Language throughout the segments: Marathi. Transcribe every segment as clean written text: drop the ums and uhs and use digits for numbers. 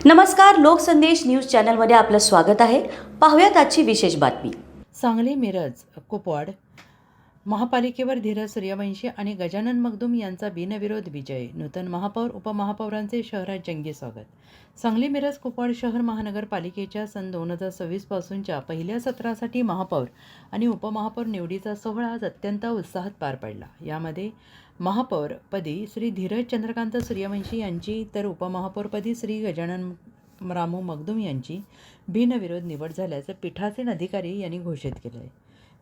नमस्कार, लोकसंदेश न्यूज चॅनलमध्ये आपलं स्वागत आहे. पाहूयात आजची विशेष बातमी. सांगली मिरज कुपवाड महापालिकेवर धीरज सूर्यवंशी आणि गजानन मगदूम यांचा बिनविरोध विजय. नूतन महापौर उपमहापौरांचे शहरात जंगी स्वागत. सांगली मिरज कुपवाड शहर महानगरपालिकेच्या सन 2026 पासूनच्या पहिल्या सत्रासाठी महापौर आणि उपमहापौर निवडीचा सोहळा आज अत्यंत उत्साहात पार पडला. यामध्ये महापौरपदी श्री धीरज चंद्रकांत सूर्यवंशी यांची तर उपमहापौरपदी श्री गजानन रामू मगदूम यांची बिनविरोध निवड झाल्याचं पीठासीन अधिकारी यांनी घोषित केलं आहे.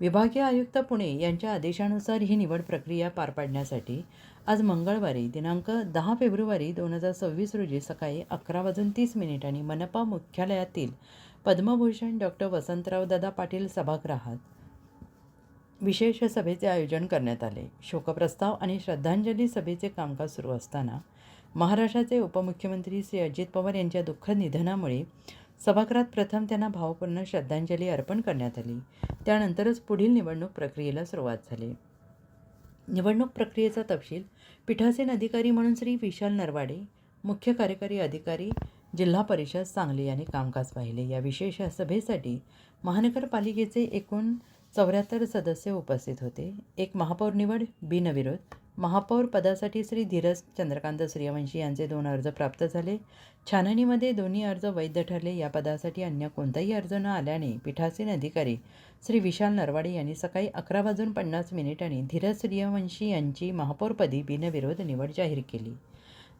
विभागीय आयुक्त पुणे यांच्या आदेशानुसार ही निवड प्रक्रिया पार पाडण्यासाठी आज मंगळवारी दिनांक 10 फेब्रुवारी 2026 रोजी सकाळी 11:30 मनपा मुख्यालयातील पद्मभूषण डॉक्टर वसंतराव दादा पाटील सभागृहात विशेष सभेचे आयोजन करण्यात आले. शोकप्रस्ताव आणि श्रद्धांजली सभेचे कामकाज सुरू असताना महाराष्ट्राचे उपमुख्यमंत्री श्री अजित पवार यांच्या दुःखद निधनामुळे सभागृहात प्रथम त्यांना भावपूर्ण श्रद्धांजली अर्पण करण्यात आली. त्यानंतरच पुढील निवडणूक प्रक्रियेला सुरुवात झाली. निवडणूक प्रक्रियेचा तपशील पीठासीन अधिकारी म्हणून श्री विशाल नरवाडे, मुख्य कार्यकारी अधिकारी जिल्हा परिषद सांगली यांनी कामकाज पाहिले. या विशेष सभेसाठी महानगरपालिकेचे एकूण 74 सदस्य उपस्थित होते. एक महापौर निवड बिनविरोध. महापौर पदासाठी श्री धीरज चंद्रकांत सूर्यवंशी यांचे 2 अर्ज प्राप्त झाले. छाननीमध्ये दोन्ही अर्ज वैध ठरले. या पदासाठी अन्य कोणताही अर्ज न आल्याने पीठासीन अधिकारी श्री विशाल नरवाडे यांनी सकाळी 11:50 धीरज सूर्यवंशी यांची महापौरपदी बिनविरोध निवड जाहीर केली.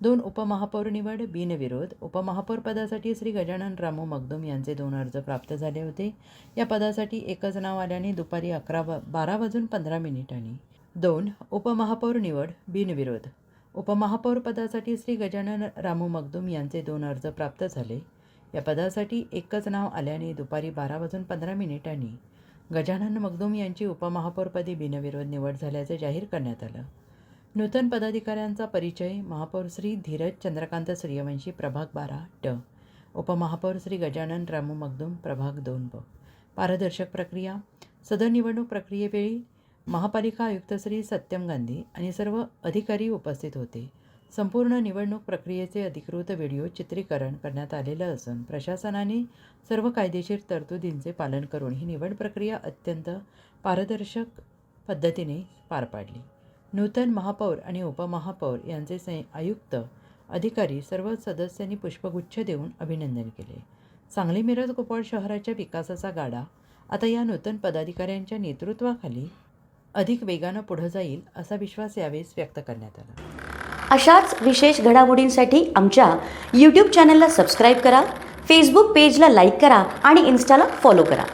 2 उपमहापौर निवड बिनविरोध. उपमहापौर पदासाठी श्री गजानन रामू मगदूम यांचे 2 अर्ज प्राप्त झाले होते. या पदासाठी एकच नाव आल्याने दुपारी 12:15 2 उपमहापौर निवड बिनविरोध. उपमहापौर पदासाठी श्री गजानन रामू मगदूम यांचे 2 अर्ज प्राप्त झाले. या पदासाठी एकच नाव आल्याने दुपारी 12:15 गजानन मगदूम यांची उपमहापौरपदी बिनविरोध निवड झाल्याचे जाहीर करण्यात आलं. नूतन पदाधिकाऱ्यांचा परिचय. महापौर श्री धीरज चंद्रकांत सूर्यवंशी प्रभाग 12 ट. उपमहापौर श्री गजानन रामू मगदूम प्रभाग 2 ब. पारदर्शक प्रक्रिया. सदर निवडणूक प्रक्रियेवेळी महापालिका आयुक्त श्री सत्यम गांधी आणि सर्व अधिकारी उपस्थित होते. संपूर्ण निवडणूक प्रक्रियेचे अधिकृत व्हिडिओ चित्रीकरण करण्यात आलेलं असून प्रशासनाने सर्व कायदेशीर तरतुदींचे पालन करून ही निवड प्रक्रिया अत्यंत पारदर्शक पद्धतीने पार पाडली. नूतन महापौर आणि उपमहापौर यांचे आयुक्त अधिकारी सर्व सदस्यांनी पुष्पगुच्छ देऊन अभिनंदन केले. सांगली मिरज कुपवाड शहराच्या विकासाचा गाडा आता या नूतन पदाधिकाऱ्यांच्या नेतृत्वाखाली अधिक वेगानं पुढे जाईल असा विश्वास यावेळी व्यक्त करण्यात आला. अशाच विशेष घडामोडींसाठी आमच्या यूट्यूब चॅनलला सबस्क्राईब करा, फेसबुक पेजला लाईक करा आणि इन्स्टाला फॉलो करा.